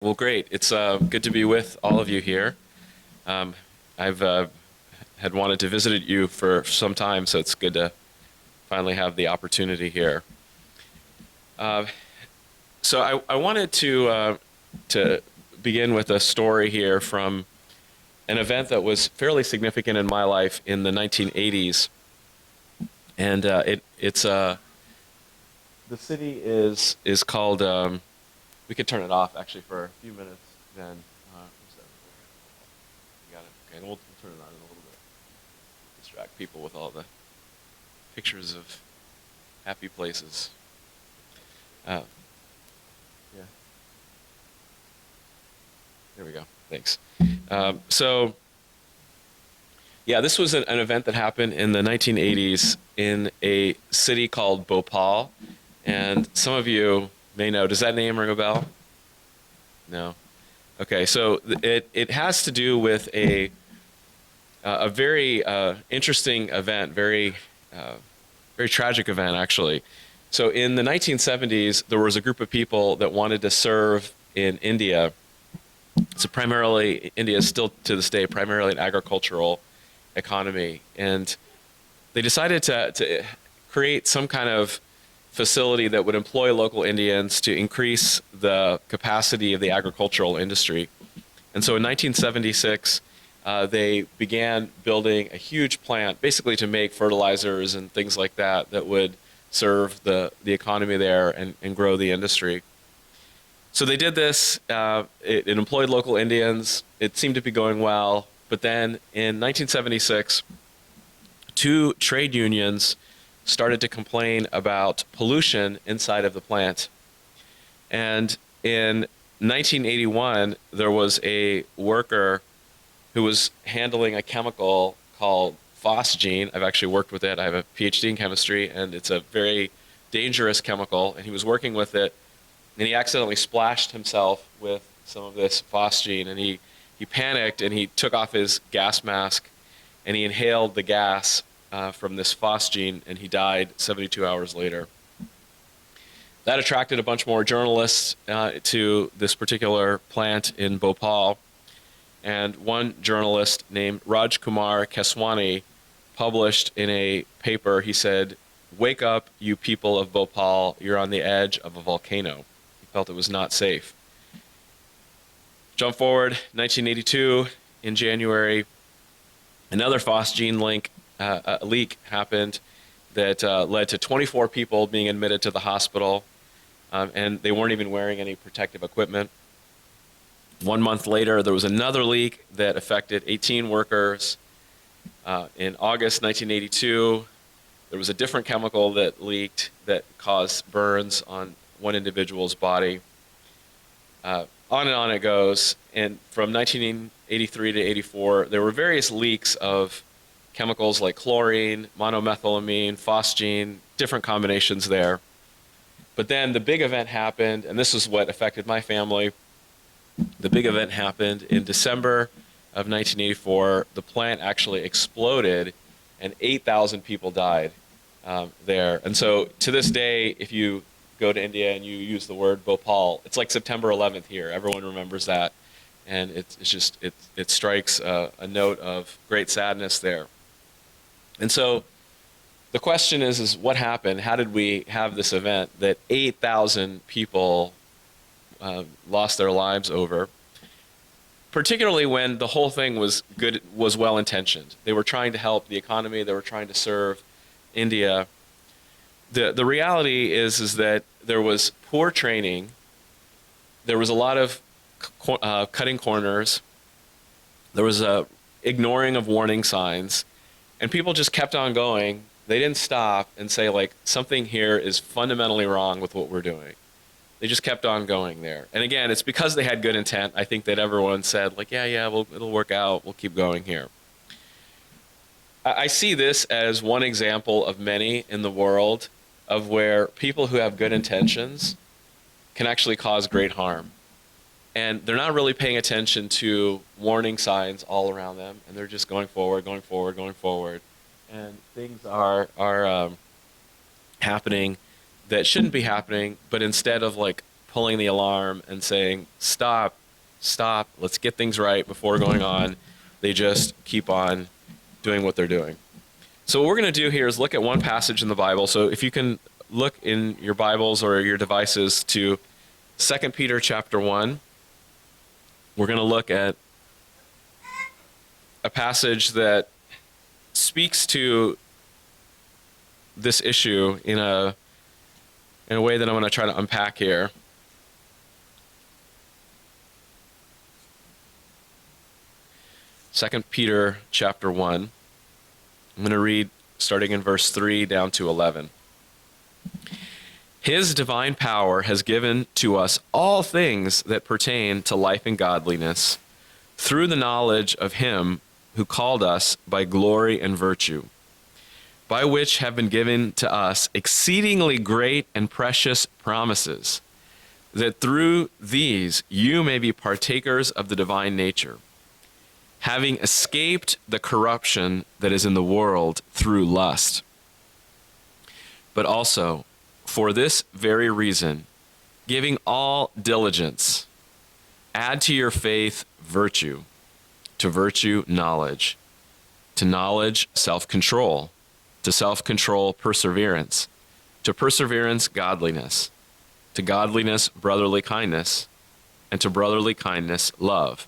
Well, great. It's good to be with all of you here. I've had wanted to visit you for some time, so it's good to finally have the opportunity here. Uh, so I wanted to begin with a story here from an event that was fairly significant in my life in the 1980s, and it's the city is called. We could turn it off actually for a few minutes. Then you got it. Okay, and we'll turn it on in a little bit. Distract people with all the pictures of happy places. Uh, yeah, there we go. Thanks. So, yeah, this was an event that happened in the 1980s in a city called Bhopal, and some of you may know. Does that name ring a bell? No. Okay, so it has to do with a very interesting event, very tragic event actually. So in the 1970s, there was a group of people that wanted to serve in India. So primarily, India is still to this day primarily an agricultural economy, and they decided to create some kind of facility that would employ local Indians to increase the capacity of the agricultural industry. And so in 1976, they began building a huge plant, basically to make fertilizers and things like that that would serve the economy there and grow the industry. So they did this. It employed local Indians. It seemed to be going well. But then in 1976, two trade unions started to complain about pollution inside of the plant. And in 1981, there was a worker who was handling a chemical called phosgene. I've actually worked with it. I have a PhD in chemistry, and it's a very dangerous chemical. And he was working with it, and he accidentally splashed himself with some of this phosgene, and he panicked, and he took off his gas mask, and he inhaled the gas from this phosgene, and he died 72 hours later. That attracted a bunch more journalists to this particular plant in Bhopal, and one journalist named Raj Kumar Keswani published in a paper, he said, "Wake up, you people of Bhopal, you're on the edge of a volcano." He felt it was not safe. Jump forward, 1982, in January, another phosgene leak happened that led to 24 people being admitted to the hospital, and they weren't even wearing any protective equipment. 1 month later, there was another leak that affected 18 workers. In August 1982, there was a different chemical that leaked that caused burns on one individual's body. On and on it goes. And from 1983 to 84, there were various leaks of chemicals like chlorine, monomethylamine, phosgene, different combinations there. But then the big event happened, and this is what affected my family. The big event happened in December of 1984. The plant actually exploded, and 8,000 people died there. And so to this day, if you go to India and you use the word Bhopal, it's like September 11th here. Everyone remembers that. And it strikes a note of great sadness there. And so the question is what happened? How did we have this event that 8,000 people lost their lives over? Particularly when the whole thing was good, was well-intentioned. They were trying to help the economy. They were trying to serve India. The reality is that there was poor training. There was a lot of cutting corners. There was a ignoring of warning signs, and people just kept on going. They didn't stop and say, like, something here is fundamentally wrong with what we're doing. They just kept on going there. And again, it's because they had good intent. I think that everyone said, like, yeah, it'll work out. We'll keep going here. I see this as one example of many in the world of where people who have good intentions can actually cause great harm. And they're not really paying attention to warning signs all around them, and they're just going forward, going forward, going forward. And things are happening that shouldn't be happening, but instead of like pulling the alarm and saying, stop, let's get things right before going on. They just keep on doing what they're doing. So what we're going to do here is look at one passage in the Bible. So if you can look in your Bibles or your devices to 2 Peter chapter 1, we're going to look at a passage that speaks to this issue in a way that I'm going to try to unpack here. Second Peter chapter 1. I'm going to read starting in verse 3 down to 11. His divine power has given to us all things that pertain to life and godliness through the knowledge of him who called us by glory and virtue, by which have been given to us exceedingly great and precious promises, that through these you may be partakers of the divine nature, having escaped the corruption that is in the world through lust. But also, for this very reason, giving all diligence, add to your faith virtue, to virtue knowledge, to knowledge self-control, to self-control perseverance, to perseverance godliness, to godliness brotherly kindness, and to brotherly kindness love.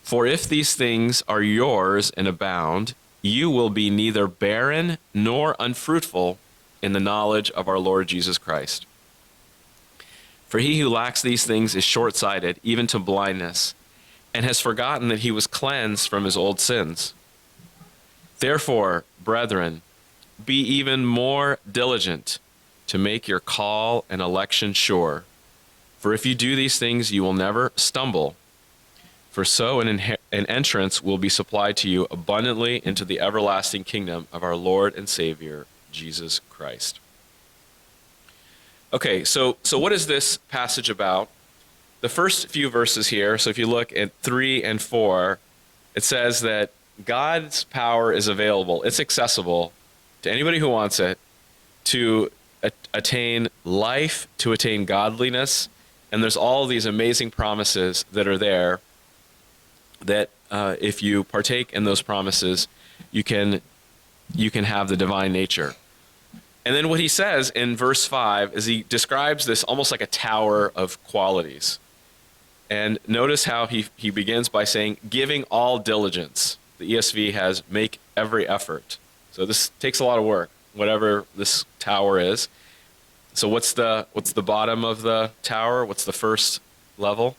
For if these things are yours and abound, you will be neither barren nor unfruitful in the knowledge of our Lord Jesus Christ. For he who lacks these things is short-sighted, even to blindness, and has forgotten that he was cleansed from his old sins. Therefore, brethren, be even more diligent to make your call and election sure. For if you do these things, you will never stumble. For so an entrance will be supplied to you abundantly into the everlasting kingdom of our Lord and Savior, Jesus Christ. Okay, so what is this passage about? The first few verses here, so if you look at 3 and 4, it says that God's power is available. It's accessible to anybody who wants it to attain life, to attain godliness, and there's all these amazing promises that are there that if you partake in those promises, you can have the divine nature. And then what he says in verse 5 is he describes this almost like a tower of qualities. And notice how he begins by saying, giving all diligence. The ESV has make every effort. So this takes a lot of work, whatever this tower is. So what's the bottom of the tower? What's the first level?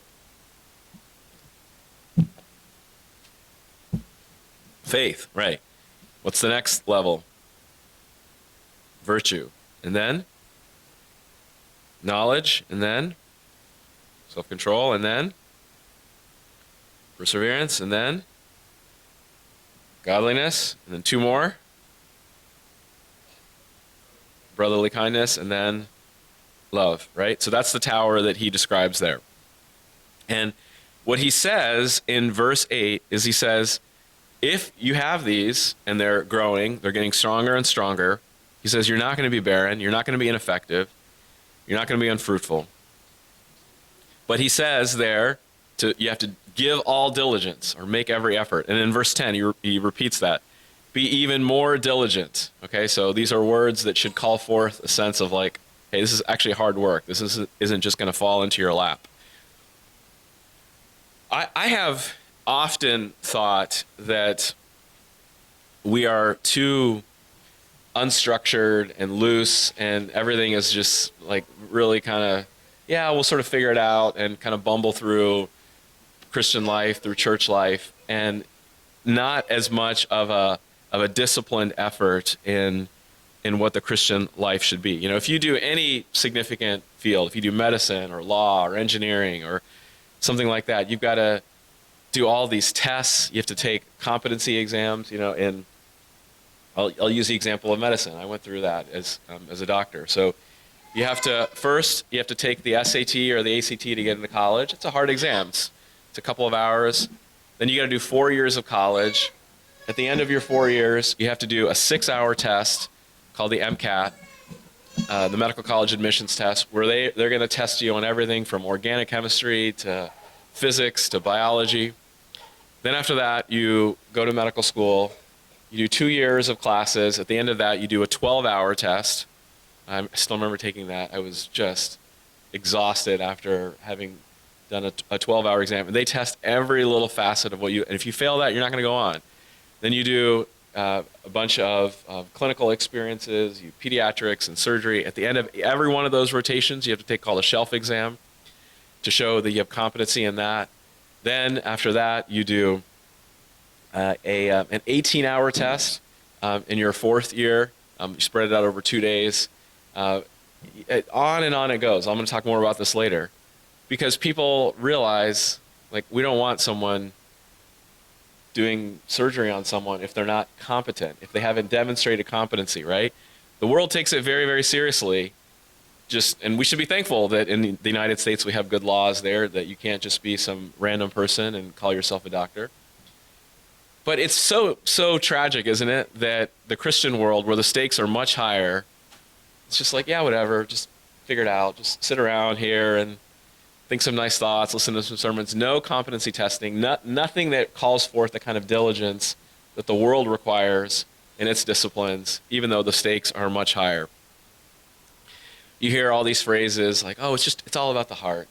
Faith, right. What's the next level? Virtue. And then? Knowledge. And then? Self-control. And then? Perseverance. And then? Godliness. And then 2 more. Brotherly kindness. And then? Love, right? So that's the tower that he describes there. And what he says in verse 8 is he says, if you have these and they're growing, they're getting stronger and stronger, he says you're not going to be barren, you're not going to be ineffective, you're not going to be unfruitful. But he says there, you have to give all diligence or make every effort. And in verse 10, he repeats that. Be even more diligent. Okay, so these are words that should call forth a sense of like, hey, this is actually hard work. This isn't just going to fall into your lap. I have often thought that we are too unstructured and loose and everything is just like really kind of, yeah, we'll sort of figure it out and kind of bumble through Christian life, through church life, and not as much of a disciplined effort in what the Christian life should be. You know, if you do any significant field, if you do medicine or law or engineering or something like that, you've got to do all these tests. You have to take competency exams, you know, and I'll use the example of medicine. I went through that as a doctor. So you have to take the SAT or the ACT to get into college. It's a hard exam. It's a couple of hours. Then you got to do 4 years of college. At the end of your 4 years, you have to do a 6-hour test called the MCAT. the medical college admissions test, where they're going to test you on everything from organic chemistry to physics to biology. Then after that, you go to medical school. You do 2 years of classes. At the end of that, you do a 12-hour test. I still remember taking that. I was just exhausted after having done a 12-hour exam. And they test every little facet of what you, and if you fail that, you're not going to go on. Then you do a bunch of clinical experiences, you pediatrics and surgery. At the end of every one of those rotations, you have to take called a shelf exam to show that you have competency in that. Then after that, you do an 18-hour test in your 4th year. You spread it out over 2 days. On and on it goes. I'm going to talk more about this later, because people realize, like, we don't want someone doing surgery on someone if they're not competent, if they haven't demonstrated competency, right? The world takes it very, very seriously. And we should be thankful that in the United States we have good laws there, that you can't just be some random person and call yourself a doctor. But it's so tragic, isn't it, that the Christian world, where the stakes are much higher, it's just like, yeah, whatever, just figure it out, just sit around here and think some nice thoughts, listen to some sermons. No competency testing, nothing that calls forth the kind of diligence that the world requires in its disciplines, even though the stakes are much higher. You hear all these phrases like, oh, it's all about the heart.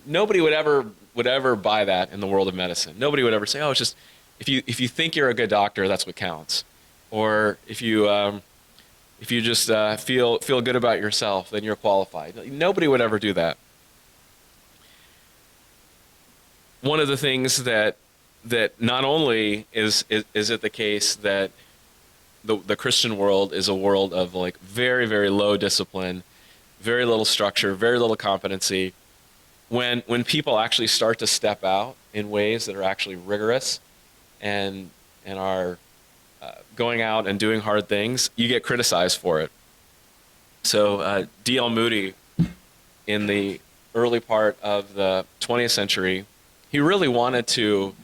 Nobody would ever buy that in the world of medicine. Nobody would ever say, oh, it's just, if you think you're a good doctor, that's what counts. Or if you just feel good about yourself, then you're qualified. Nobody would ever do that. One of the things that not only is it the case that the Christian world is a world of, like, very, very low discipline, very little structure, very little competency. When people actually start to step out in ways that are actually rigorous and are going out and doing hard things, you get criticized for it. So D.L. Moody, in the early part of the 20th century, he really wanted to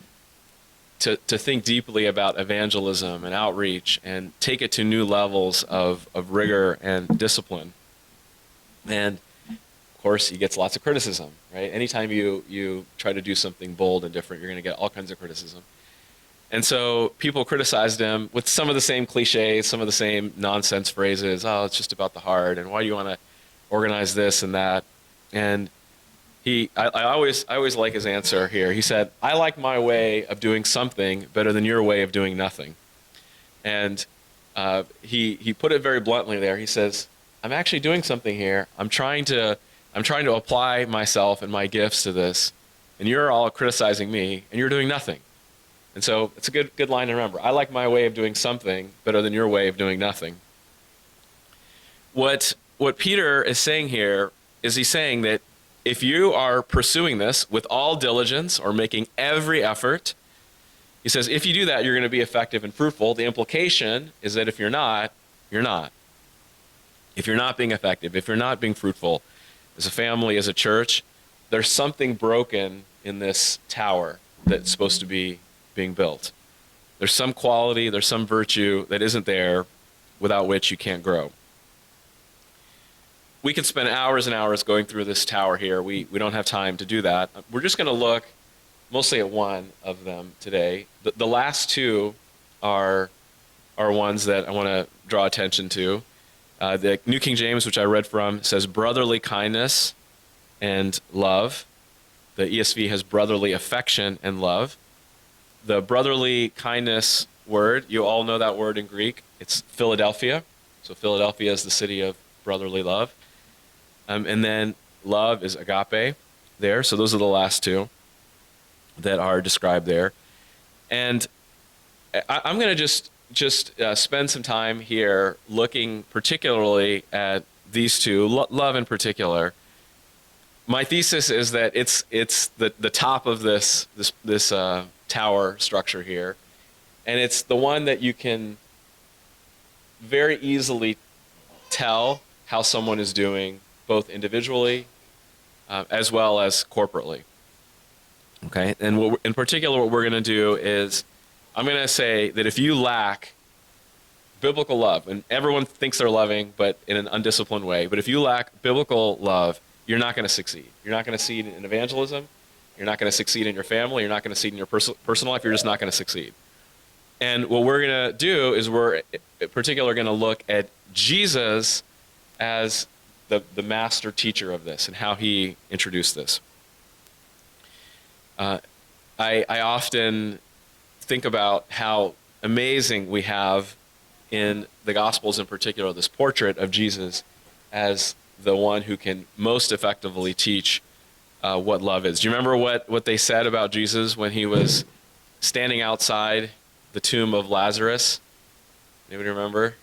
think deeply about evangelism and outreach and take it to new levels of rigor and discipline. And of course, he gets lots of criticism, right? Anytime you try to do something bold and different, you're going to get all kinds of criticism. And so people criticized him with some of the same cliches, some of the same nonsense phrases. Oh, it's just about the heart, and why do you want to organize this and that? And I always like his answer here. He said, I like my way of doing something better than your way of doing nothing. And he put it very bluntly there. He says, I'm actually doing something here. I'm trying to apply myself and my gifts to this, and you're all criticizing me, and you're doing nothing. And so it's a good line to remember. I like my way of doing something better than your way of doing nothing. What Peter is saying here is he's saying that if you are pursuing this with all diligence or making every effort, he says, if you do that, you're going to be effective and fruitful. The implication is that if you're not, you're not. If you're not being effective, if you're not being fruitful as a family, as a church, there's something broken in this tower that's supposed to be being built. There's some quality, there's some virtue that isn't there, without which you can't grow. We could spend hours and hours going through this tower here. We don't have time to do that. We're just going to look mostly at one of them today. The last two are ones that I want to draw attention to. The New King James, which I read from, says brotherly kindness and love. The ESV has brotherly affection and love. The brotherly kindness word, you all know that word in Greek. It's Philadelphia. So Philadelphia is the city of brotherly love. And then love is agape there. So those are the last two that are described there. And I'm going to just spend some time here looking particularly at these two, love in particular. My thesis is that it's the top of this tower structure here, and it's the one that you can very easily tell how someone is doing, both individually as well as corporately. Okay, and in particular, what we're going to do is I'm going to say that if you lack biblical love, and everyone thinks they're loving, but in an undisciplined way. But if you lack biblical love, you're not going to succeed. You're not going to succeed in evangelism. You're not going to succeed in your family. You're not going to succeed in your personal life. You're just not going to succeed. And what we're going to do is we're in particular going to look at Jesus as the master teacher of this and how he introduced this. I often think about how amazing we have in the Gospels in particular, this portrait of Jesus as the one who can most effectively teach what love is. Do you remember what they said about Jesus when he was standing outside the tomb of Lazarus? Anybody remember?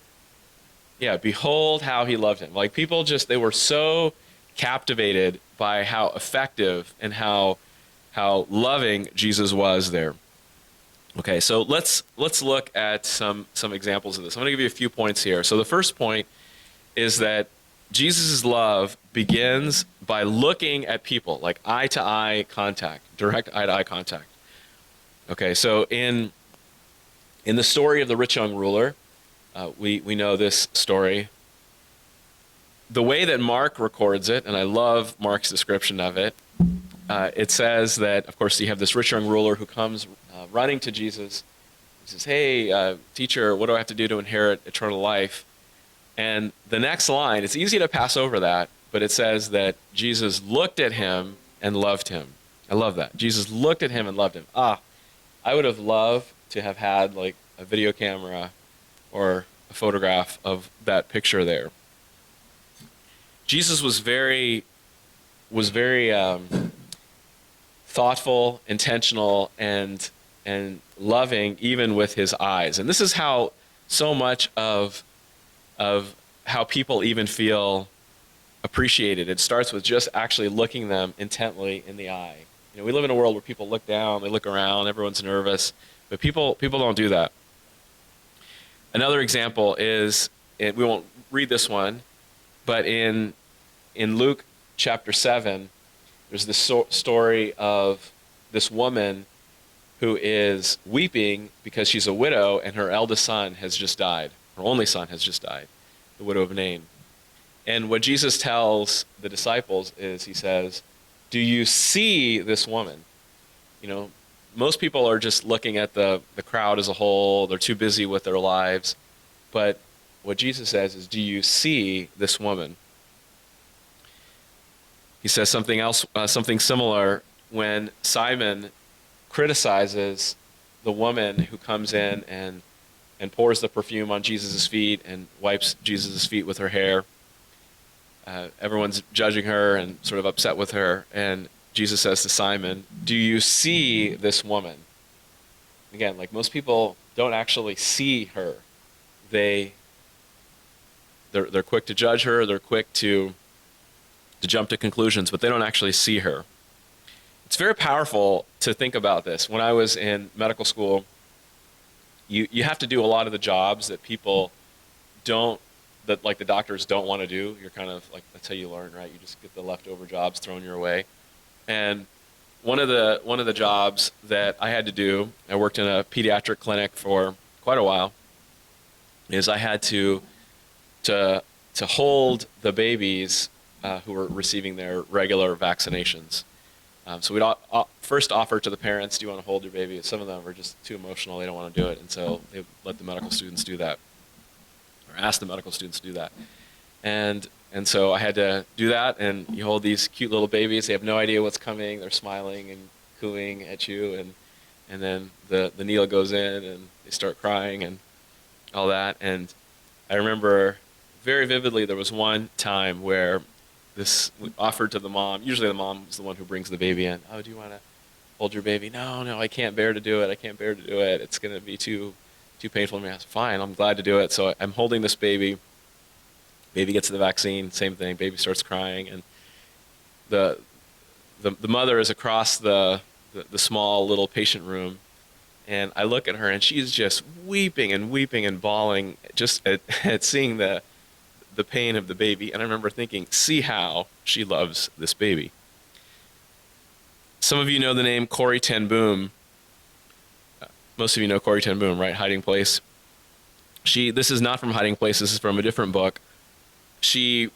Yeah, behold how he loved him. Like people they were so captivated by how effective and how loving Jesus was there. Okay, so let's look at some examples of this. I'm going to give you a few points here. So the first point is that Jesus' love begins by looking at people, like eye-to-eye contact, direct eye-to-eye contact. Okay, so in the story of the rich young ruler, we know this story. The way that Mark records it, and I love Mark's description of it, it says that, of course, you have this rich young ruler who comes running to Jesus. He says, hey, teacher, what do I have to do to inherit eternal life? And the next line, it's easy to pass over that, but it says that Jesus looked at him and loved him. I love that. Jesus looked at him and loved him. I would have loved to have had like a video camera or a photograph of that picture there. Jesus was very thoughtful, intentional, and loving, even with his eyes. And this is how so much of how people even feel appreciated. It starts with just actually looking them intently in the eye. You know, we live in a world where people look down, they look around, everyone's nervous, but people don't do that. Another example is, we won't read this one, but in Luke chapter 7, there's this story of this woman who is weeping because she's a widow and her eldest son has just died. Her only son has just died, the widow of Nain. And what Jesus tells the disciples is, he says, do you see this woman? You know, most people are just looking at the crowd as a whole. They're too busy with their lives. But what Jesus says is, do you see this woman? He says something else, something similar when Simon criticizes the woman who comes in and pours the perfume on Jesus' feet and wipes Jesus' feet with her hair. Everyone's judging her and sort of upset with her. And Jesus says to Simon, do you see this woman? Again, like most people don't actually see her. They're quick to judge her. They're quick to jump to conclusions, but they don't actually see her. It's very powerful to think about this. When I was in medical school, you have to do a lot of the jobs that people don't, that like the doctors don't want to do. You're kind of like, that's how you learn, right? You just get the leftover jobs thrown your way. And one of the jobs that I had to do, I worked in a pediatric clinic for quite a while, is I had to hold the babies who were receiving their regular vaccinations. So we'd first offer to the parents, do you want to hold your baby? Some of them were just too emotional, they don't want to do it, and so they let the medical students do that, or ask the medical students to do that. And so I had to do that, and you hold these cute little babies, they have no idea what's coming, they're smiling and cooing at you, and then the needle goes in, and they start crying and all that. And I remember very vividly there was one time where this offered to the mom. Usually the mom is the one who brings the baby in. Oh, do you want to hold your baby? No, I can't bear to do it. I can't bear to do it. It's going to be too painful for me. I said, fine, I'm glad to do it. So I'm holding this baby. Baby gets the vaccine, same thing. Baby starts crying, and the mother is across the small little patient room, and I look at her, and she's just weeping and bawling just at seeing the pain of the baby. And I remember thinking, see how she loves this baby. Some of you know the name Corrie ten Boom. Most of you know Corrie ten Boom, right? Hiding Place. This is not from Hiding Place, this is from a different book. She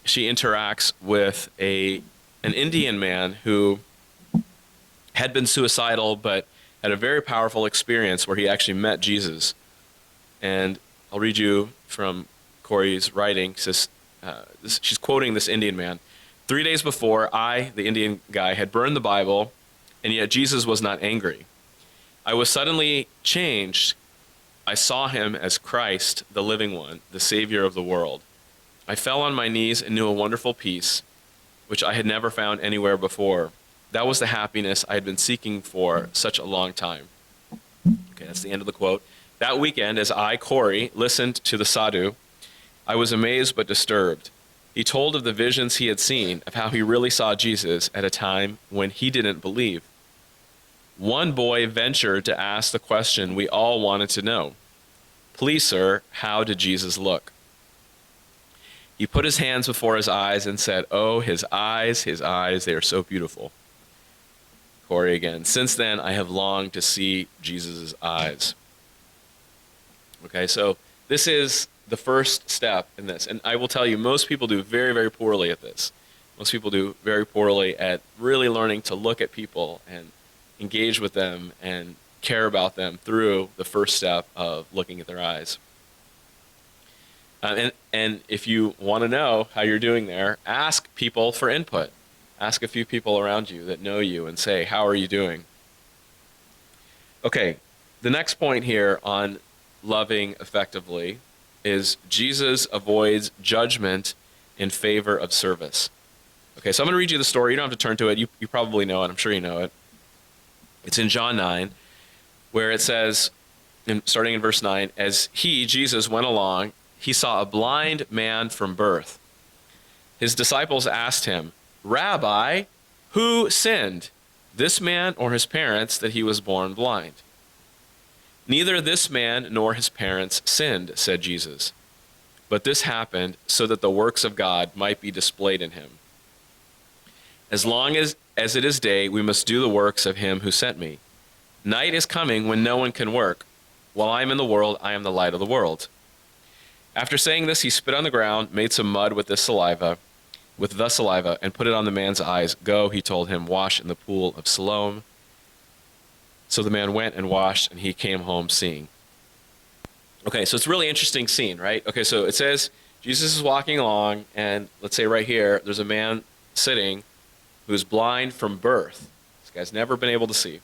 interacts with an Indian man who had been suicidal, but had a very powerful experience where he actually met Jesus. And I'll read you from Corey's writing. Says, she's quoting this Indian man. 3 days before, I, the Indian guy, had burned the Bible, and yet Jesus was not angry. I was suddenly changed. I saw him as Christ, the living one, the Savior of the world. I fell on my knees and knew a wonderful peace, which I had never found anywhere before. That was the happiness I had been seeking for such a long time. Okay, that's the end of the quote. That weekend, as I, Corey, listened to the sadhu, I was amazed but disturbed. He told of the visions he had seen, of how he really saw Jesus at a time when he didn't believe. One boy ventured to ask the question we all wanted to know. Please, sir, how did Jesus look? He put his hands before his eyes and said, oh, his eyes, they are so beautiful. Corey again. Since then, I have longed to see Jesus' eyes. Okay, so this is the first step in this. And I will tell you, most people do very, very poorly at this. Most people do very poorly at really learning to look at people and engage with them and care about them through the first step of looking at their eyes. And if you want to know how you're doing there, ask people for input. Ask a few people around you that know you and say, how are you doing? Okay, the next point here on loving effectively is Jesus avoids judgment in favor of service. Okay, so I'm going to read you the story. You don't have to turn to it. You probably know it. I'm sure you know it. It's in John 9, where it says, starting in verse 9, as he, Jesus, went along, he saw a blind man from birth. His disciples asked him, Rabbi, who sinned, this man or his parents, that he was born blind? Neither this man nor his parents sinned, said Jesus. But this happened so that the works of God might be displayed in him. As long as it is day, we must do the works of him who sent me. Night is coming when no one can work. While I am in the world, I am the light of the world. After saying this, he spit on the ground, made some mud with the saliva, and put it on the man's eyes. Go, he told him, wash in the pool of Siloam. So the man went and washed, and he came home seeing. Okay, so it's a really interesting scene, right? Okay, so it says Jesus is walking along, and let's say right here, there's a man sitting who's blind from birth. This guy's never been able to see.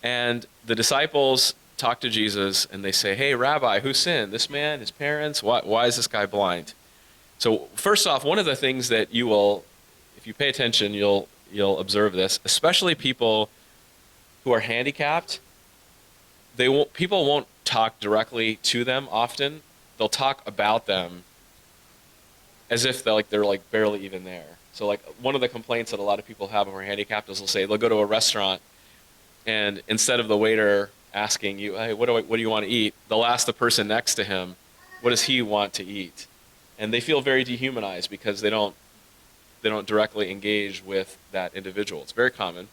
And the disciples talk to Jesus, and they say, hey, Rabbi, who sinned? This man, his parents? Why is this guy blind? So first off, one of the things that you will, if you pay attention, you'll observe this, especially people who are handicapped. People won't talk directly to them often. They'll talk about them as if they're barely even there. So like one of the complaints that a lot of people have who are handicapped is they'll go to a restaurant, and instead of the waiter asking you, hey, what do you want to eat? They'll ask the person next to him, what does he want to eat? And they feel very dehumanized because they don't directly engage with that individual. It's very common.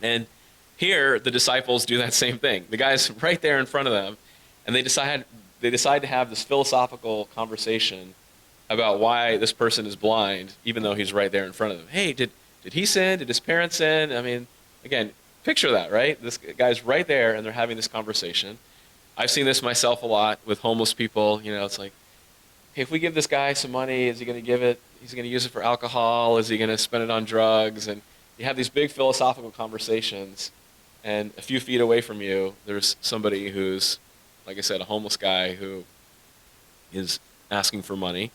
And here, the disciples do that same thing. The guy's right there in front of them, and they decide to have this philosophical conversation about why this person is blind, even though he's right there in front of them. Hey, did he sin? Did his parents sin? I mean, again, picture that, right? This guy's right there, and they're having this conversation. I've seen this myself a lot with homeless people. It's like, hey, if we give this guy some money, is he going to give it? He's going to use it for alcohol? Is he going to spend it on drugs? And you have these big philosophical conversations, and a few feet away from you, there's somebody who's, like I said, a homeless guy who is asking for money.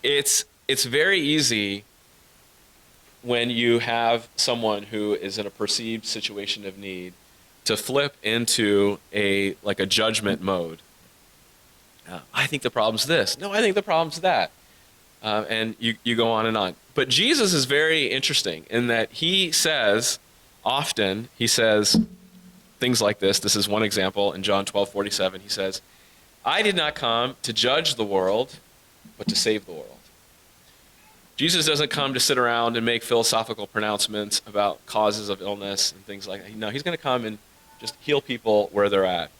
It's very easy when you have someone who is in a perceived situation of need to flip into a judgment mode. I think the problem's this. No, I think the problem's that. And you go on and on. But Jesus is very interesting in that he says things like this. This is one example in John 12:47. He says, I did not come to judge the world, but to save the world. Jesus doesn't come to sit around and make philosophical pronouncements about causes of illness and things like that. No, he's going to come and just heal people where they're at.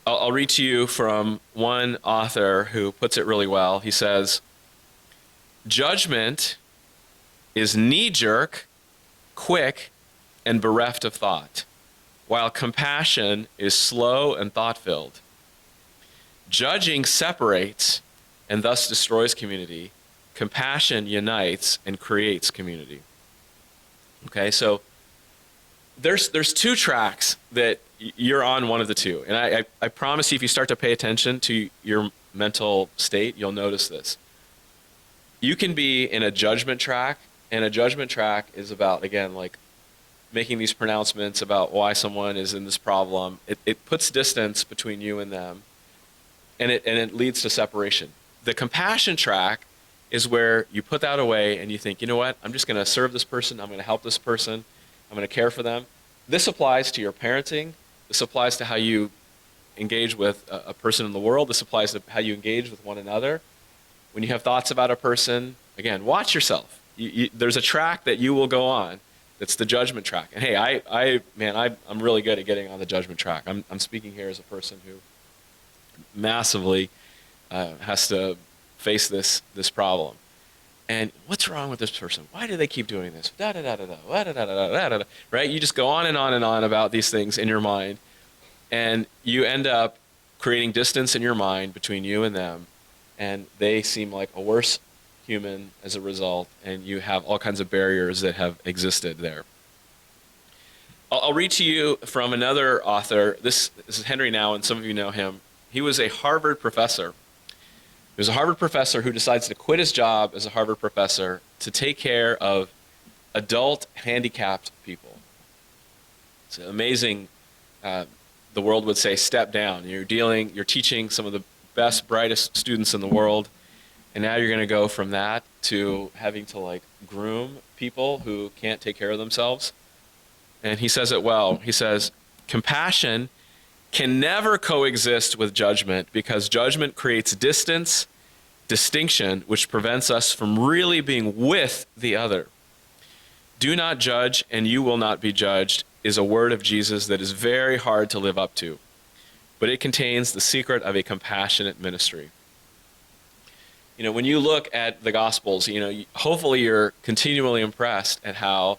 I'll read to you from one author who puts it really well. He says, "Judgment is knee-jerk, quick, and bereft of thought, while compassion is slow and thought-filled. Judging separates and thus destroys community. Compassion unites and creates community." Okay, so there's two tracks that you're on, one of the two. And I promise you, if you start to pay attention to your mental state, you'll notice this. You can be in a judgment track, and a judgment track is about, again, like making these pronouncements about why someone is in this problem. It puts distance between you and them, and it leads to separation. The compassion track is where you put that away and you think, you know what, I'm just going to serve this person, I'm going to help this person, I'm going to care for them. This applies to your parenting. This applies to how you engage with a person in the world. This applies to how you engage with one another. When you have thoughts about a person, again, watch yourself. There's a track that you will go on that's the judgment track. And hey, I'm really good at getting on the judgment track. I'm speaking here as a person who massively has to face this problem. And what's wrong with this person? Why do they keep doing this? Da da da da da da da da da da da. Right? You just go on and on and on about these things in your mind, and you end up creating distance in your mind between you and them, and they seem like a worse human as a result, and you have all kinds of barriers that have existed there. I'll read to you from another author. This is Henry Nouwen, and some of you know him. He was a Harvard professor. He was a Harvard professor who decides to quit his job as a Harvard professor to take care of adult handicapped people. It's amazing. The world would say step down. You're teaching some of the best, brightest students in the world, and now you're going to go from that to having to like groom people who can't take care of themselves. And he says it well. He says, "Compassion can never coexist with judgment because judgment creates distance, distinction, which prevents us from really being with the other. Do not judge and you will not be judged is a word of Jesus that is very hard to live up to, but it contains the secret of a compassionate ministry." You know, when you look at the Gospels, hopefully you're continually impressed at how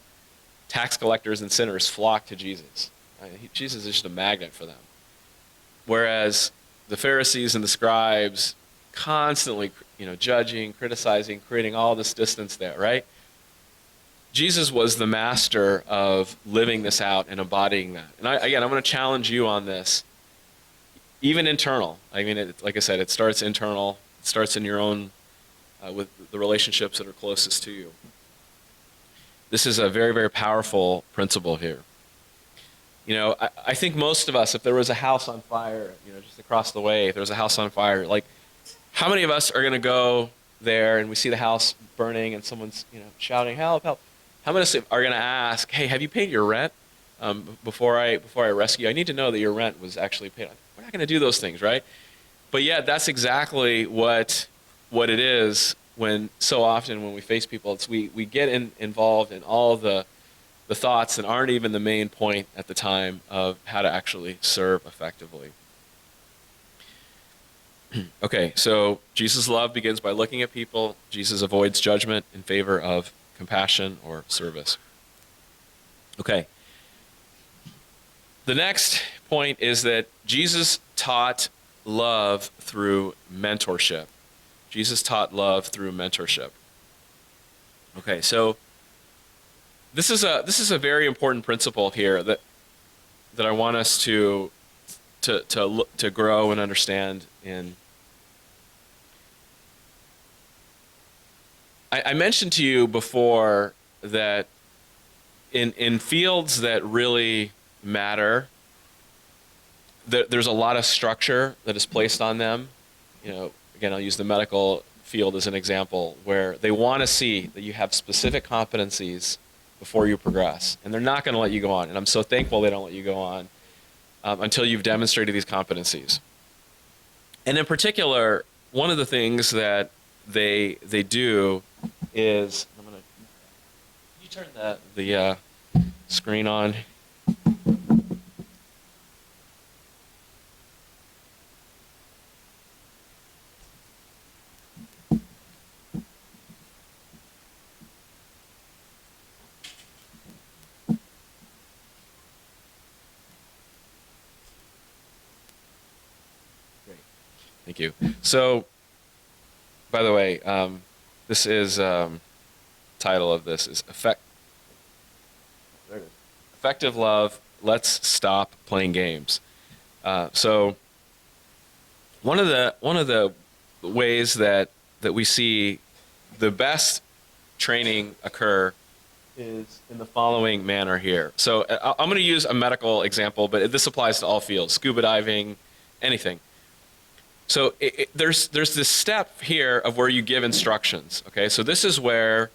tax collectors and sinners flock to Jesus. Jesus is just a magnet for them. Whereas the Pharisees and the scribes constantly, judging, criticizing, creating all this distance there, right? Jesus was the master of living this out and embodying that. And I'm going to challenge you on this, even internal. I mean, like I said, it starts internal. It starts in your own, with the relationships that are closest to you. This is a very, very powerful principle here. I think most of us, if there was a house on fire, just across the way, if there was a house on fire, like, how many of us are going to go there and we see the house burning and someone's, shouting, "Help, help." How many of us are going to ask, "Hey, have you paid your rent before I rescue you? I need to know that your rent was actually paid." We're not going to do those things, right? But yet, that's exactly what it is when so often when we face people, we get involved in all the thoughts that aren't even the main point at the time of how to actually serve effectively. Okay, so Jesus' love begins by looking at people. Jesus avoids judgment in favor of compassion or service. Okay. The next point is that Jesus taught love through mentorship. Jesus taught love through mentorship. Okay, so this is a very important principle here that I want us to grow and understand in. I mentioned to you before that in fields that really matter, there's a lot of structure that is placed on them. Again, I'll use the medical field as an example, where they want to see that you have specific competencies before you progress, and they're not going to let you go on. And I'm so thankful they don't let you go on until you've demonstrated these competencies. And in particular, one of the things that they do is, can you turn the screen on? Thank you. So, by the way, this is title of this is there it is. Effective Love. Let's stop playing games. So, one of the ways that we see the best training occur is in the following manner here. So I'm going to use a medical example, but this applies to all fields: scuba diving, anything. So there's this step here of where you give instructions. Okay, so this is where.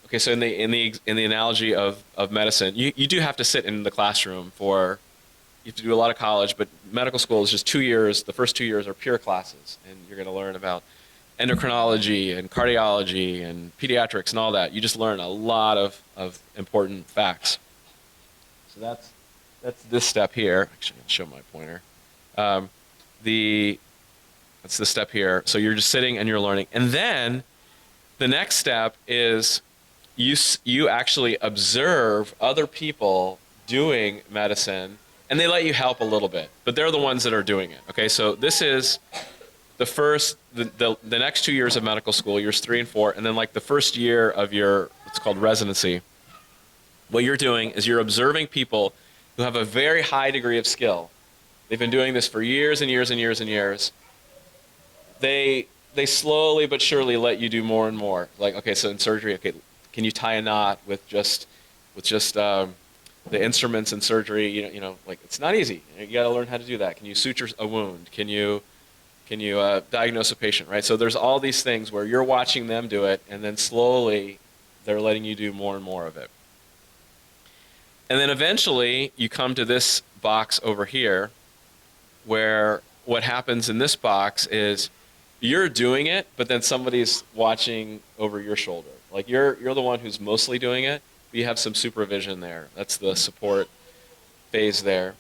Okay, so in the analogy of medicine, you do have to sit in the classroom for. You have to do a lot of college, but medical school is just 2 years. The first 2 years are pure classes, and you're going to learn about endocrinology and cardiology and pediatrics and all that. You just learn a lot of important facts. So that's this step here. Actually, I'll show my pointer. That's the step here. So you're just sitting and you're learning. And then the next step is you actually observe other people doing medicine, and they let you help a little bit, but they're the ones that are doing it. Okay, so this is the next 2 years of medical school, years 3 and 4, and then like the first year of your, it's called residency. What you're doing is you're observing people who have a very high degree of skill. They've been doing this for years and years and years and years. They slowly but surely let you do more and more. Like, okay, so in surgery, okay, can you tie a knot with just the instruments in surgery? You know, like it's not easy. You got to learn how to do that. Can you suture a wound? Can you diagnose a patient? Right. So there's all these things where you're watching them do it, and then slowly they're letting you do more and more of it. And then eventually you come to this box over here, where what happens in this box is you're doing it, but then somebody's watching over your shoulder. Like you're the one who's mostly doing it, but you have some supervision there. That's the support phase there.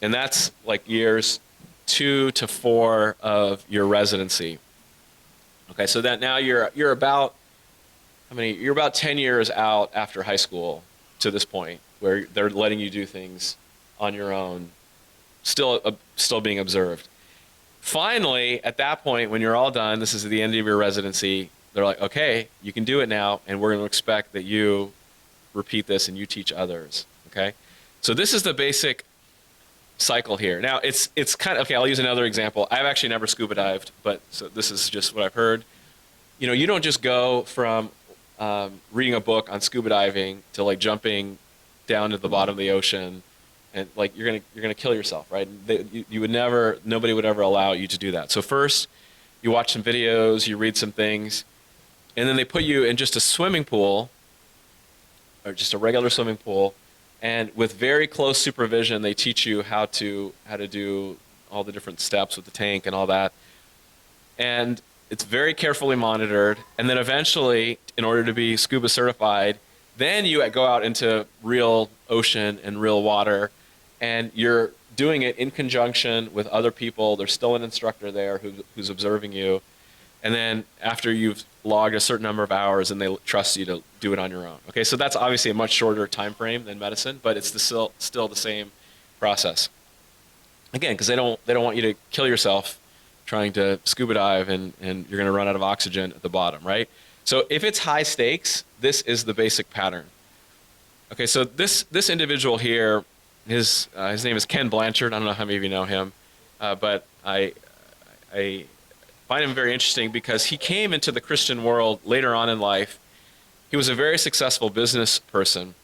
And that's like years 2 to 4 of your residency. Okay, so that now you're about you're about 10 years out after high school to this point where they're letting you do things on your own, still being observed. Finally, at that point, when you're all done, this is the end of your residency, they're like, okay, you can do it now, and we're going to expect that you repeat this and you teach others, okay? So this is the basic cycle here. Now, it's kind of, okay, I'll use another example. I've actually never scuba dived, but so this is just what I've heard. You know, you don't just go from reading a book on scuba diving to like jumping down to the bottom of the ocean, and like you're gonna kill yourself, right? Nobody would ever allow you to do that. So first, you watch some videos, you read some things, and then they put you in just a swimming pool, or just a regular swimming pool, and with very close supervision, they teach you how to do all the different steps with the tank and all that, and it's very carefully monitored. And then eventually, in order to be scuba certified, then you go out into real ocean and real water, and you're doing it in conjunction with other people. There's still an instructor there who's observing you. And then after you've logged a certain number of hours, and they trust you to do it on your own. Okay, so that's obviously a much shorter time frame than medicine, but it's still the same process. Again, because they don't want you to kill yourself trying to scuba dive, and you're going to run out of oxygen at the bottom, right? So if it's high stakes, this is the basic pattern. Okay, so this individual here, his name is Ken Blanchard. I don't know how many of you know him, but I find him very interesting because he came into the Christian world later on in life. He was a very successful business person,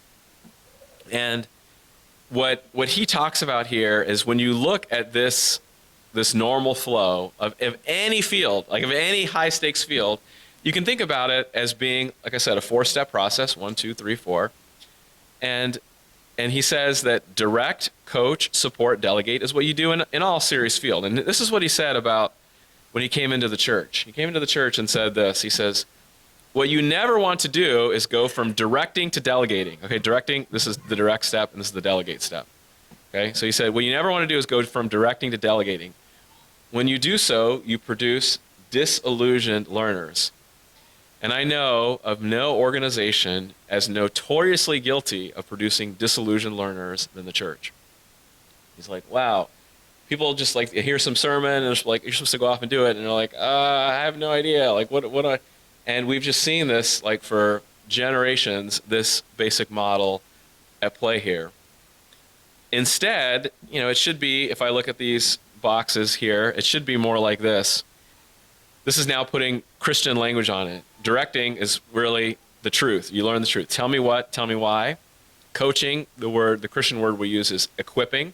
and what he talks about here is when you look at this normal flow of any field, like of any high stakes field, you can think about it as being, like I said, a 4-step process: 1, 2, 3, 4, and he says that direct, coach, support, delegate is what you do in all serious field. And this is what he said about when he came into the church. He came into the church and said this. He says, what you never want to do is go from directing to delegating. Okay, directing, this is the direct step, and this is the delegate step. Okay, so he said, what you never want to do is go from directing to delegating. When you do so, you produce disillusioned learners. And I know of no organization as notoriously guilty of producing disillusioned learners than the church. He's like, wow, people just like hear some sermon and it's like you're supposed to go off and do it, and they're like, I have no idea, like what I, and we've just seen this like for generations, this basic model at play here. Instead, it should be, if I look at these boxes here, it should be more like this. This is now putting Christian language on it. Directing is really the truth. You learn the truth. Tell me what, tell me why. Coaching, the Christian word we use is equipping.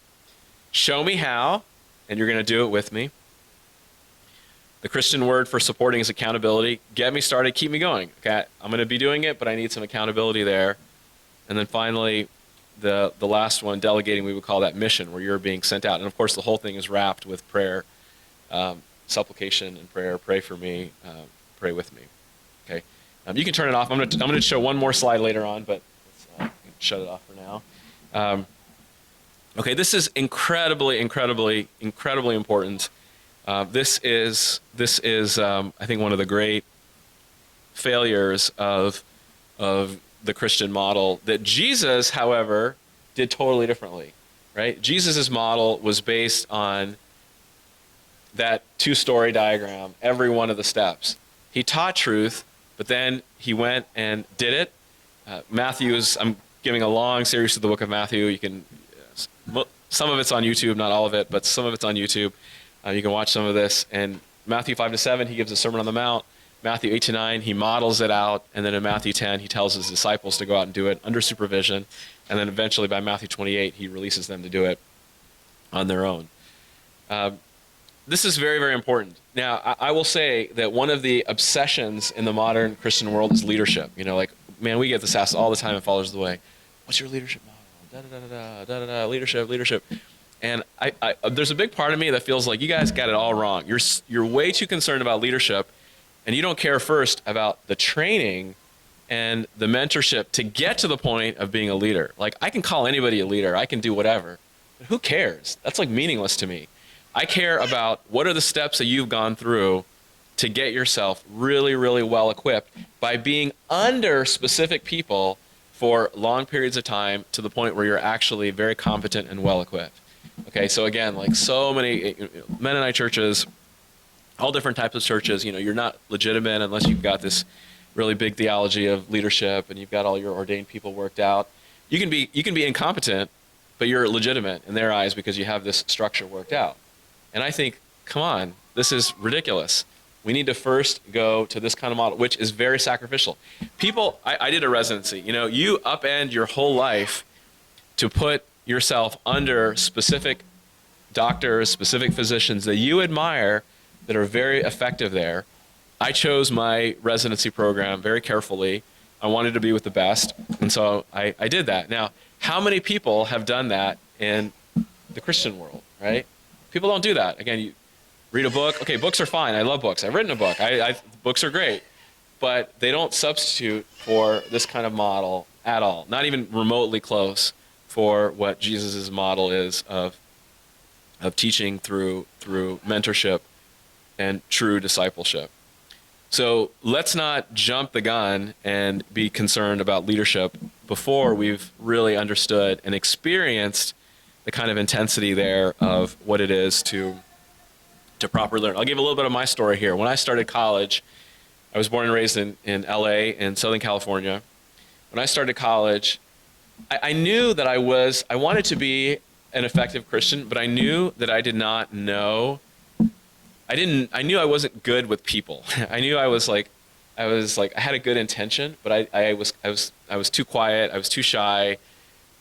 Show me how, and you're going to do it with me. The Christian word for supporting is accountability. Get me started, keep me going. Okay, I'm going to be doing it, but I need some accountability there. And then finally, the last one, delegating, we would call that mission, where you're being sent out. And of course, the whole thing is wrapped with prayer, supplication and prayer. Pray for me, pray with me. Okay, you can turn it off. I'm going to show one more slide later on, but let's shut it off for now. Okay, this is incredibly important. This is I think one of the great failures of the Christian model that Jesus, however, did totally differently, right? Jesus' model was based on that two-story diagram, every one of the steps. He taught truth, but then he went and did it. I'm giving a long series to the book of Matthew. You can, some of it's on YouTube, not all of it, but some of it's on YouTube. You can watch some of this. And Matthew 5-7, he gives a Sermon on the Mount. Matthew 8-9, he models it out. And then in Matthew 10, he tells his disciples to go out and do it under supervision. And then eventually by Matthew 28, he releases them to do it on their own. This is very, very important. Now, I will say that one of the obsessions in the modern Christian world is leadership. Like, man, we get this asked all the time in Followers of the Way. What's your leadership model? Leadership. And there's a big part of me that feels like you guys got it all wrong. You're way too concerned about leadership, and you don't care first about the training and the mentorship to get to the point of being a leader. Like, I can call anybody a leader. I can do whatever. But who cares? That's like meaningless to me. I care about what are the steps that you've gone through to get yourself really, really well equipped by being under specific people for long periods of time to the point where you're actually very competent and well equipped. Okay, so again, like so many Mennonite churches, all different types of churches, you're not legitimate unless you've got this really big theology of leadership and you've got all your ordained people worked out. You can be incompetent, but you're legitimate in their eyes because you have this structure worked out. And I think, come on, this is ridiculous. We need to first go to this kind of model, which is very sacrificial. People, I did a residency. You upend your whole life to put yourself under specific doctors, specific physicians that you admire that are very effective there. I chose my residency program very carefully. I wanted to be with the best, and so I did that. Now, how many people have done that in the Christian world, right? People don't do that. Again, you read a book. Okay, books are fine. I love books. I've written a book. Books are great. But they don't substitute for this kind of model at all, not even remotely close for what Jesus' model is of teaching through mentorship and true discipleship. So let's not jump the gun and be concerned about leadership before we've really understood and experienced the kind of intensity there of what it is to properly learn. I'll give a little bit of my story here. When I started college, I was born and raised in LA in Southern California. When I started college, I knew that I wanted to be an effective Christian, but I knew that I did not know. I knew I wasn't good with people. I knew I had a good intention, but I was too quiet. I was too shy.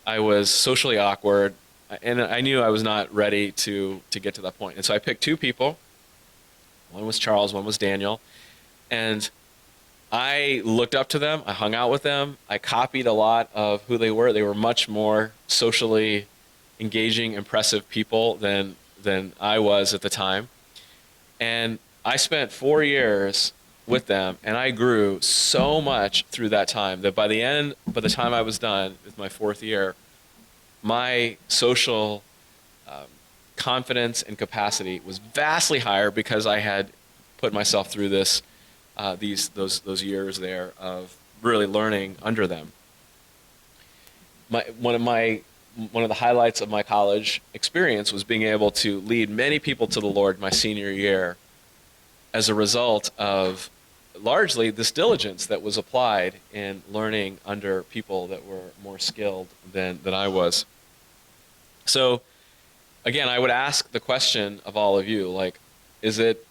I was socially awkward. And I knew I was not ready to get to that point. And so I picked two people. One was Charles, one was Daniel. And I looked up to them. I hung out with them. I copied a lot of who they were. They were much more socially engaging, impressive people than I was at the time. And I spent 4 years with them, and I grew so much through that time that by the time I was done with my 4th year, my social confidence and capacity was vastly higher because I had put myself through those years there of really learning under them. One of my one of the highlights of my college experience was being able to lead many people to the Lord my senior year as a result of largely this diligence that was applied in learning under people that were more skilled than I was. So again, I would ask the question of all of you, like, is it,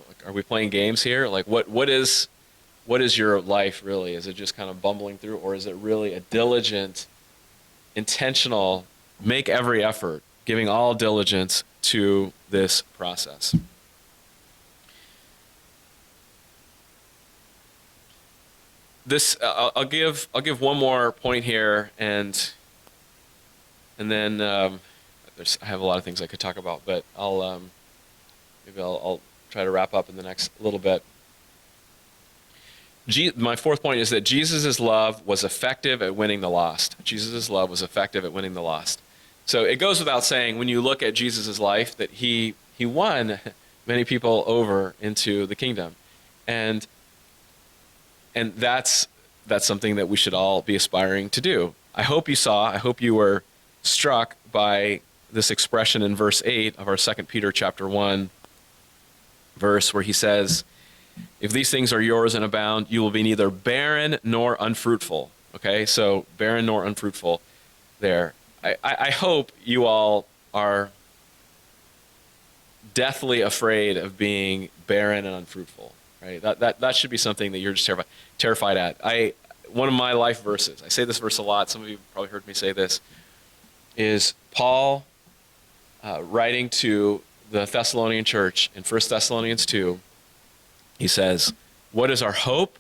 like, are we playing games here? Like, what is your life really? Is it just kind of bumbling through, or is it really a diligent, intentional, make every effort, giving all diligence to this process? This I'll give one more point here, and then I have a lot of things I could talk about, but I'll try to wrap up in the next little bit. My fourth point is that Jesus' love was effective at winning the lost. Jesus' love was effective at winning the lost. So it goes without saying, when you look at Jesus' life, that he won many people over into the kingdom, and that's something that we should all be aspiring to do. I hope you were struck by this expression in verse 8 of our 2 Peter chapter 1 verse, where he says, if these things are yours and abound, you will be neither barren nor unfruitful. Okay, so barren nor unfruitful there. I hope you all are deathly afraid of being barren and unfruitful. Right? That should be something that you're just terrified at. One of my life verses, I say this verse a lot, some of you probably heard me say this, is Paul writing to the Thessalonian church in 1 Thessalonians 2. He says, what is our hope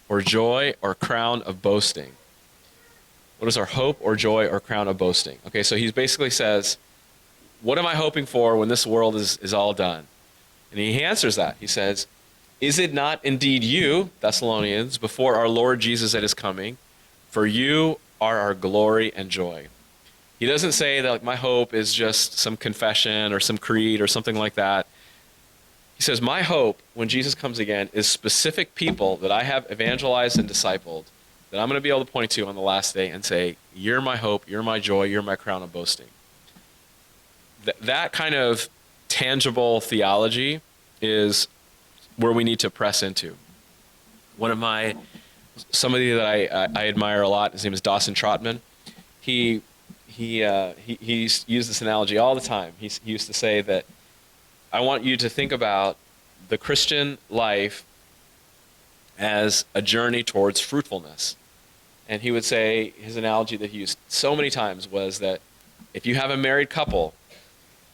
or joy or crown of boasting? What is our hope or joy or crown of boasting? Okay, so he basically says, what am I hoping for when this world is all done? And he answers that. He says, is it not indeed you, Thessalonians, before our Lord Jesus at his coming? For you are our glory and joy. He doesn't say that, like, my hope is just some confession or some creed or something like that. He says, my hope when Jesus comes again is specific people that I have evangelized and discipled that I'm going to be able to point to on the last day and say, you're my hope, you're my joy, you're my crown of boasting. That kind of tangible theology is where we need to press into. Somebody that I admire a lot, his name is Dawson Trotman. He used this analogy all the time. He used to say that I want you to think about the Christian life as a journey towards fruitfulness. And he would say, his analogy that he used so many times was that if you have a married couple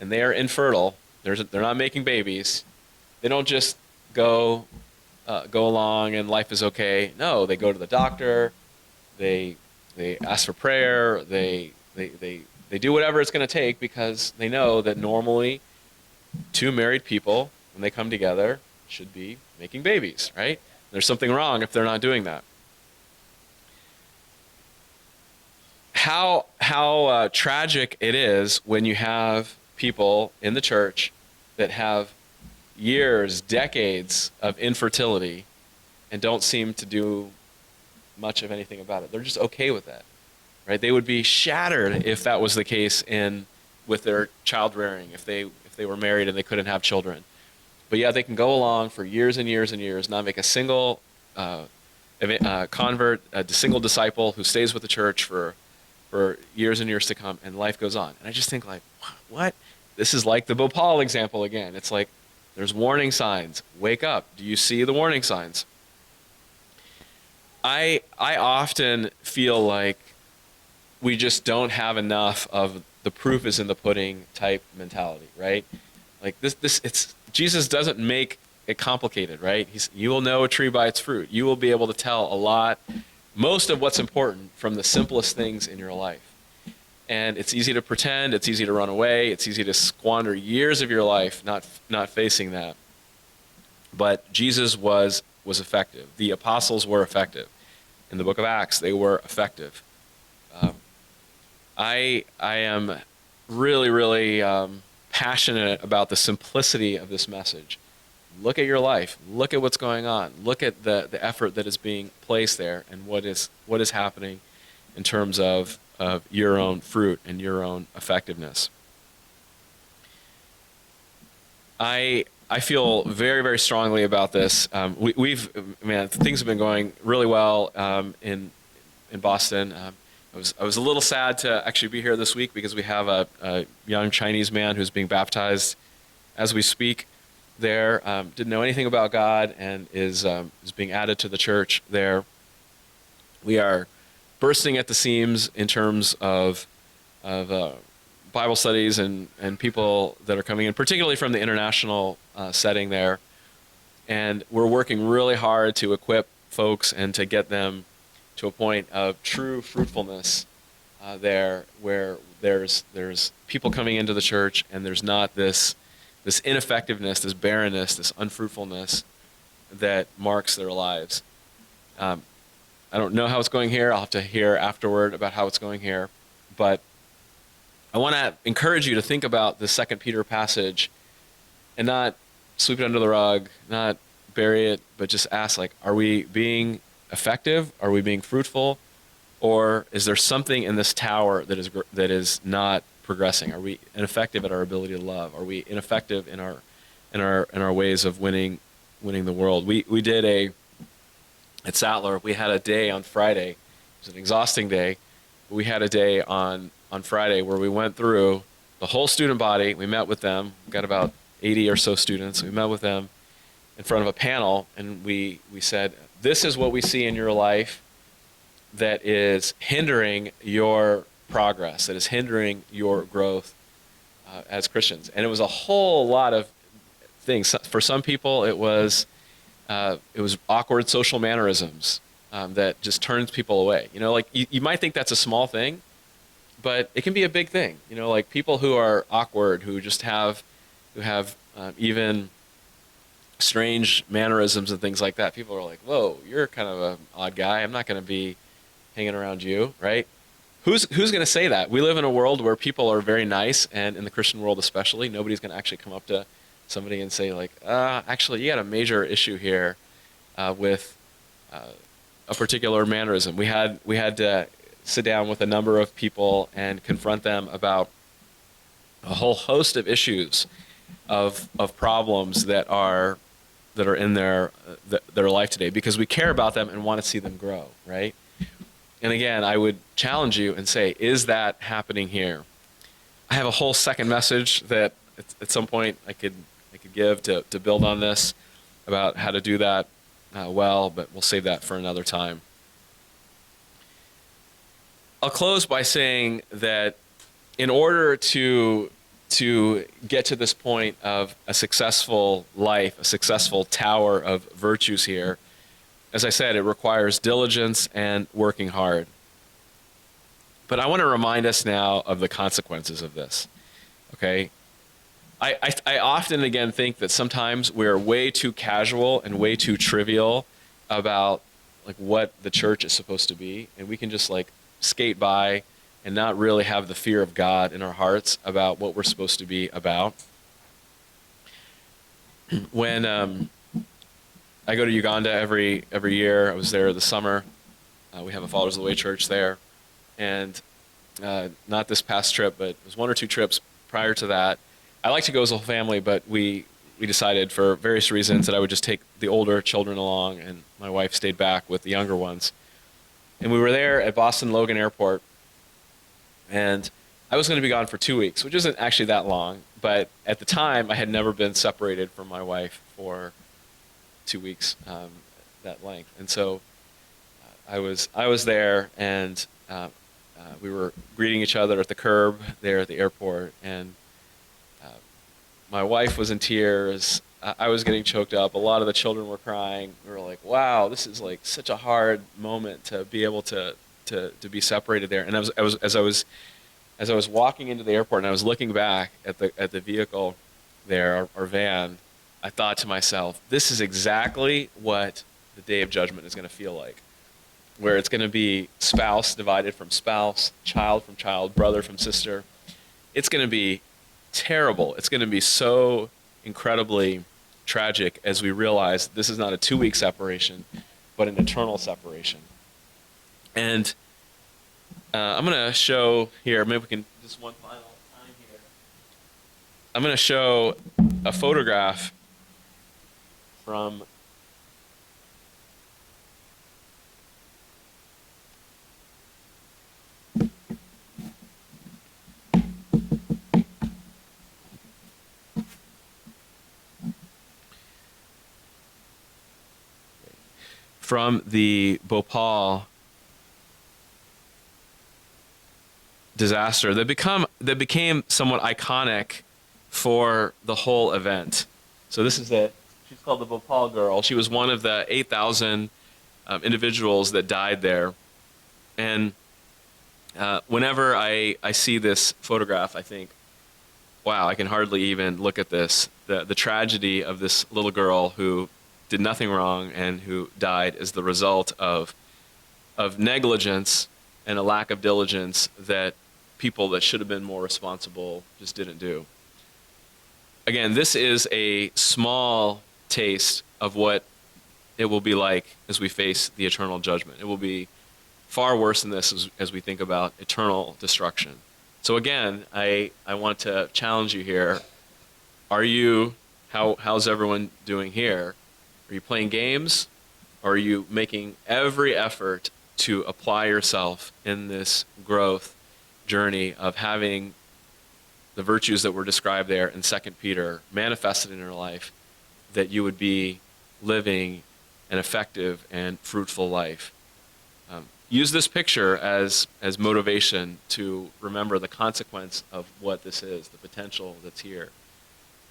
and they are infertile, they're not making babies, they don't just go along and life is okay. No, they go to the doctor, they ask for prayer, they do whatever it's going to take, because they know that normally two married people, when they come together, should be making babies, right? There's something wrong if they're not doing that. How tragic it is when you have people in the church that have years, decades of infertility and don't seem to do much of anything about it. They're just okay with that, right? They would be shattered if that was the case with their child rearing, if they were married and they couldn't have children. But yeah, they can go along for years and years and years, not make a single convert, a single disciple who stays with the church for years and years to come, and life goes on. And I just think, like, what? This is like the Bhopal example again. It's like, there's warning signs. Wake up. Do you see the warning signs? I often feel like we just don't have enough of the proof is in the pudding type mentality, right? Like Jesus doesn't make it complicated, right? You will know a tree by its fruit. You will be able to tell most of what's important from the simplest things in your life. And it's easy to pretend, it's easy to run away, it's easy to squander years of your life not facing that. But Jesus was effective. The apostles were effective. In the book of Acts, they were effective. I am really, really passionate about the simplicity of this message. Look at your life. Look at what's going on. Look at the effort that is being placed there and what is happening in terms of of your own fruit and your own effectiveness. I feel very, very strongly about this. Man, things have been going really well in Boston. I was a little sad to actually be here this week because we have a young Chinese man who's being baptized as we speak there. Didn't know anything about God and is being added to the church there. We are bursting at the seams in terms of Bible studies and people that are coming in, particularly from the international setting there. And we're working really hard to equip folks and to get them to a point of true fruitfulness there, where there's people coming into the church and there's not this ineffectiveness, this barrenness, this unfruitfulness that marks their lives. I don't know how it's going here. I'll have to hear afterward about how it's going here. But I want to encourage you to think about the 2 Peter passage and not sweep it under the rug, not bury it, but just ask, like, are we being effective? Are we being fruitful? Or is there something in this tower that is not progressing? Are we ineffective at our ability to love? Are we ineffective in our ways of winning the world? We did at Sattler, we had a day on Friday. It was an exhausting day. But we had a day on Friday where we went through the whole student body. We met with them. We got about 80 or so students. We met with them in front of a panel, and we said, this is what we see in your life that is hindering your progress, that is hindering your growth as Christians. And it was a whole lot of things. For some people, it was awkward social mannerisms that just turns people away. You know, like you might think that's a small thing, but it can be a big thing. You know, like people who are awkward, who have even strange mannerisms and things like that. People are like, whoa, you're kind of an odd guy. I'm not going to be hanging around you, right? Who's going to say that? We live in a world where people are very nice, and in the Christian world especially, nobody's going to actually come up to somebody and say, like, actually, you got a major issue here with a particular mannerism. We had to sit down with a number of people and confront them about a whole host of issues of problems that are in their life today, because we care about them and want to see them grow, right? And again, I would challenge you and say, is that happening here? I have a whole second message that at some point I could give to build on this about how to do that well, but we'll save that for another time. I'll close by saying that in order to get to this point of a successful life, a successful tower of virtues here, as I said, it requires diligence and working hard. But I want to remind us now of the consequences of this, okay? I often, again, think that sometimes we're way too casual and way too trivial about like what the church is supposed to be, and we can just like skate by and not really have the fear of God in our hearts about what we're supposed to be about. When I go to Uganda every year, I was there this summer. We have a Followers of the Way church there, and not this past trip, but it was one or two trips prior to that. I like to go as a whole family, but we decided for various reasons that I would just take the older children along, and my wife stayed back with the younger ones. And we were there at Boston Logan Airport, and I was going to be gone for 2 weeks, which isn't actually that long, but at the time I had never been separated from my wife for 2 weeks that length. And so I was there, and we were greeting each other at the curb there at the airport, and my wife was in tears. I was getting choked up. A lot of the children were crying. We were like, wow, this is like such a hard moment to be able to be separated there. And as I was walking into the airport and I was looking back at the vehicle there, our van, I thought to myself, this is exactly what the day of judgment is going to feel like, where it's going to be spouse divided from spouse, child from child, brother from sister. It's going to be terrible. It's going to be so incredibly tragic as we realize this is not a 2-week separation, but an eternal separation. And I'm going to show here, maybe we can, just one final time here. I'm going to show a photograph from the Bhopal disaster that became somewhat iconic for the whole event. So this is it. She's called the Bhopal girl. She was one of the 8,000 individuals that died there. And whenever I see this photograph, I think, wow, I can hardly even look at this. The tragedy of this little girl who did nothing wrong and who died is the result of negligence and a lack of diligence that people that should have been more responsible just didn't do. Again, this is a small taste of what it will be like as we face the eternal judgment. It will be far worse than this as we think about eternal destruction. So again, I want to challenge you here. How's everyone doing here? Are you playing games? Or are you making every effort to apply yourself in this growth journey of having the virtues that were described there in 2 Peter manifested in your life, that you would be living an effective and fruitful life? Use this picture as motivation to remember the consequence of what this is, the potential that's here.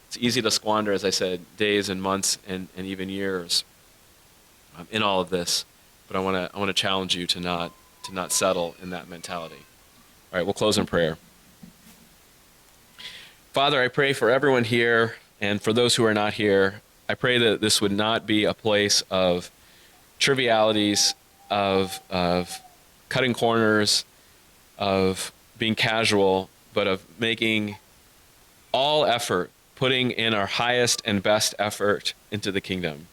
It's easy to squander, as I said, days and months and even years in all of this, but I want to challenge you to not settle in that mentality. All right, we'll close in prayer. Father, I pray for everyone here and for those who are not here. I pray that this would not be a place of trivialities, of cutting corners, of being casual, but of making all effort, putting in our highest and best effort into the kingdom,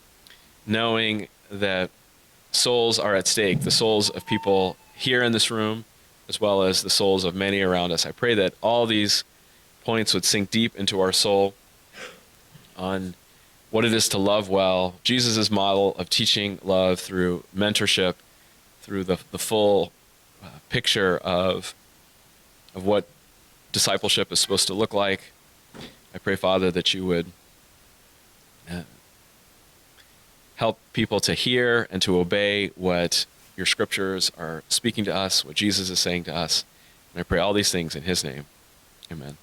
knowing that souls are at stake, the souls of people here in this room, as well as the souls of many around us. I pray that all these points would sink deep into our soul on what it is to love well, Jesus' model of teaching love through mentorship, through the full picture of what discipleship is supposed to look like. I pray, Father, that you would help people to hear and to obey what your scriptures are speaking to us, what Jesus is saying to us. And I pray all these things in his name. Amen.